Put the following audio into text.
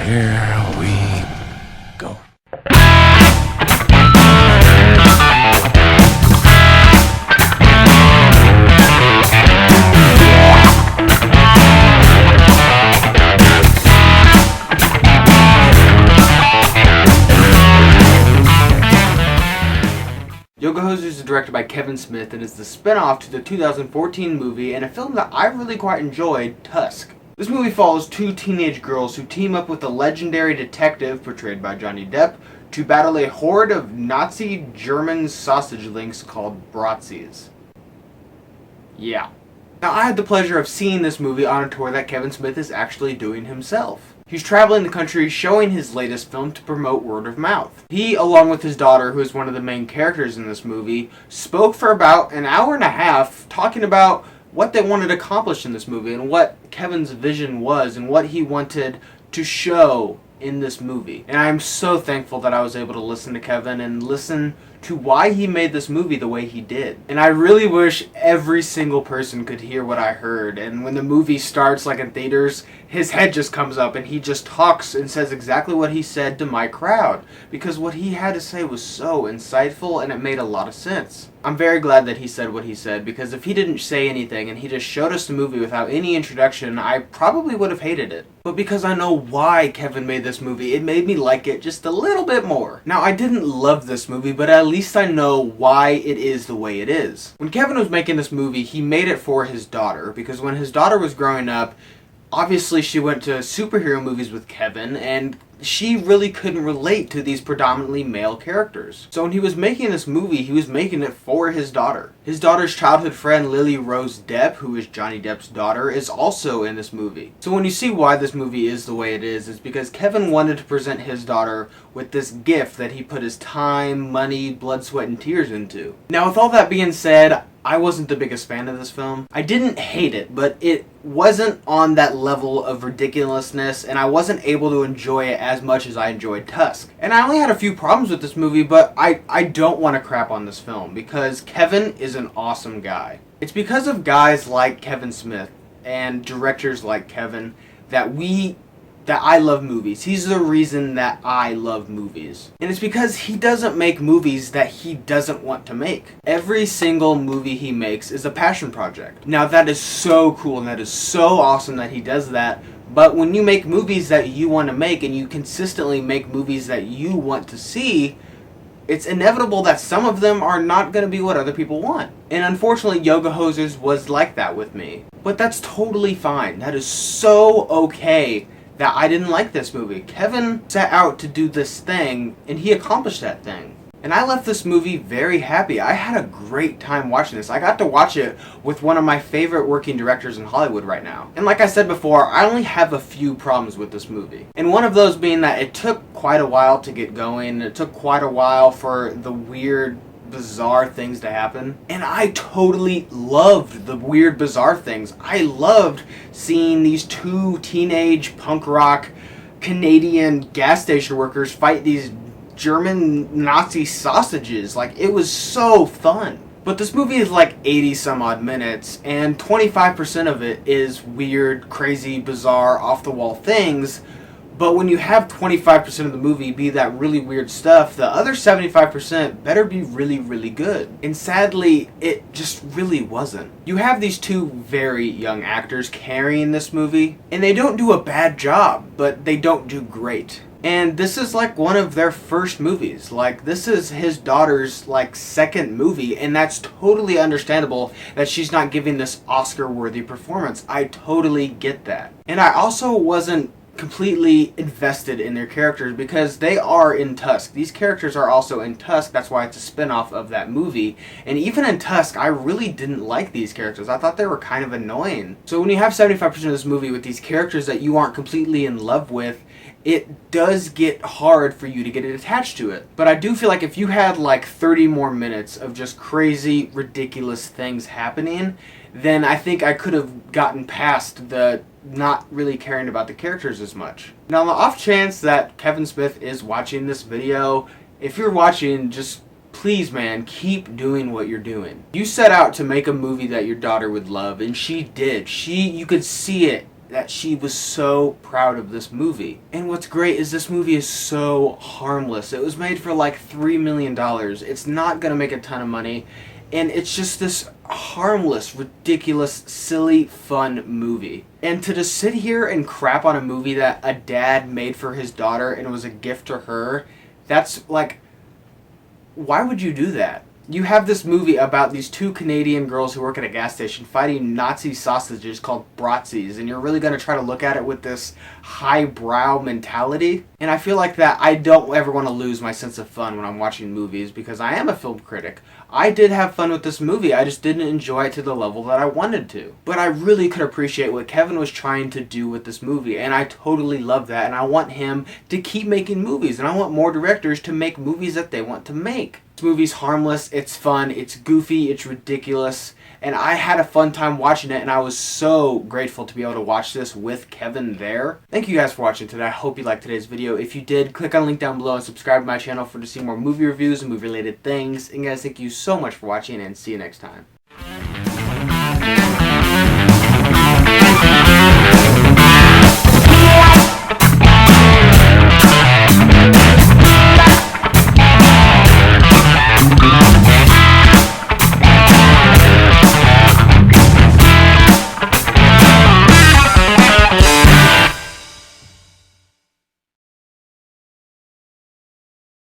Here we go. Yoga Hosers is directed by Kevin Smith and is the spin-off to the 2014 movie and a film that I really quite enjoyed, Tusk. This movie follows two teenage girls who team up with a legendary detective, portrayed by Johnny Depp, to battle a horde of Nazi German sausage links called Brazzies. Yeah. Now, I had the pleasure of seeing this movie on a tour that Kevin Smith is actually doing himself. He's traveling the country showing his latest film to promote word of mouth. He, along with his daughter, who is one of the main characters in this movie, spoke for about an hour and a half talking about what they wanted to accomplish in this movie and what Kevin's vision was and what he wanted to show in this movie. And I'm so thankful that I was able to listen to Kevin and listen to why he made this movie the way he did. And I really wish every single person could hear what I heard. And when the movie starts, like in theaters, his head just comes up and he just talks and says exactly what he said to my crowd. Because what he had to say was so insightful and it made a lot of sense. I'm very glad that he said what he said, because if he didn't say anything and he just showed us the movie without any introduction, I probably would have hated it. But because I know why Kevin made this movie, it made me like it just a little bit more. Now, I didn't love this movie, but at least I know why it is the way it is. When Kevin was making this movie, he made it for his daughter, because when his daughter was growing up, obviously she went to superhero movies with Kevin, and she really couldn't relate to these predominantly male characters. So when he was making this movie, he was making it for his daughter. His daughter's childhood friend, Lily Rose Depp, who is Johnny Depp's daughter, is also in this movie. So when you see why this movie is the way it is because Kevin wanted to present his daughter with this gift that he put his time, money, blood, sweat, and tears into. Now, with all that being said, I wasn't the biggest fan of this film. I didn't hate it, but it wasn't on that level of ridiculousness, and I wasn't able to enjoy it as much as I enjoyed Tusk. And I only had a few problems with this movie, but I don't want to crap on this film, because Kevin is an awesome guy. It's because of guys like Kevin Smith and directors like Kevin that I love movies. He's the reason that I love movies. And it's because he doesn't make movies that he doesn't want to make. Every single movie he makes is a passion project. Now, that is so cool and that is so awesome that he does that. But when you make movies that you want to make and you consistently make movies that you want to see, it's inevitable that some of them are not going to be what other people want. And unfortunately, Yoga Hosers was like that with me. But that's totally fine. That is so okay that I didn't like this movie. Kevin set out to do this thing, and he accomplished that thing. And I left this movie very happy. I had a great time watching this. I got to watch it with one of my favorite working directors in Hollywood right now. And like I said before, I only have a few problems with this movie. And one of those being that it took quite a while to get going. It took quite a while for the weird, bizarre things to happen. And I totally loved the weird, bizarre things. I loved seeing these two teenage punk rock Canadian gas station workers fight these German Nazi sausages. Like, it was so fun. But this movie is like 80 some odd minutes, and 25% of it is weird, crazy, bizarre, off the wall things. But when you have 25% of the movie be that really weird stuff, the other 75% better be really, really good. And sadly, it just really wasn't. You have these two very young actors carrying this movie, and they don't do a bad job, but they don't do great. And this is like one of their first movies. Like, this is his daughter's like second movie, and that's totally understandable that she's not giving this Oscar-worthy performance. I totally get that. And I also wasn't completely invested in their characters because they are in Tusk. These characters are also in Tusk. That's why it's a spin-off of that movie. And even in Tusk, I really didn't like these characters. I thought they were kind of annoying. So when you have 75% of this movie with these characters that you aren't completely in love with, it does get hard for you to get attached to it. But I do feel like if you had like 30 more minutes of just crazy, ridiculous things happening, then I think I could have gotten past the not really caring about the characters as much. Now, on the off chance that Kevin Smith is watching this video, if you're watching, just please, man, keep doing what you're doing. You set out to make a movie that your daughter would love, and she did. You could see it that she was so proud of this movie. And what's great is this movie is so harmless. It was made for like $3 million. It's not gonna make a ton of money. And it's just this harmless, ridiculous, silly, fun movie. And to just sit here and crap on a movie that a dad made for his daughter and it was a gift to her, that's like, why would you do that? You have this movie about these two Canadian girls who work at a gas station fighting Nazi sausages called Bratzies, and you're really going to try to look at it with this highbrow mentality? And I feel like that I don't ever want to lose my sense of fun when I'm watching movies, because I am a film critic. I did have fun with this movie, I just didn't enjoy it to the level that I wanted to. But I really could appreciate what Kevin was trying to do with this movie, and I totally love that, and I want him to keep making movies, and I want more directors to make movies that they want to make. This movie's harmless, it's fun, it's goofy, it's ridiculous, and I had a fun time watching it, and I was so grateful to be able to watch this with Kevin there. Thank you guys for watching today. I hope you liked today's video. If you did, click on the link down below and subscribe to my channel to see more movie reviews and movie related things. And guys, thank you so much for watching, and see you next time.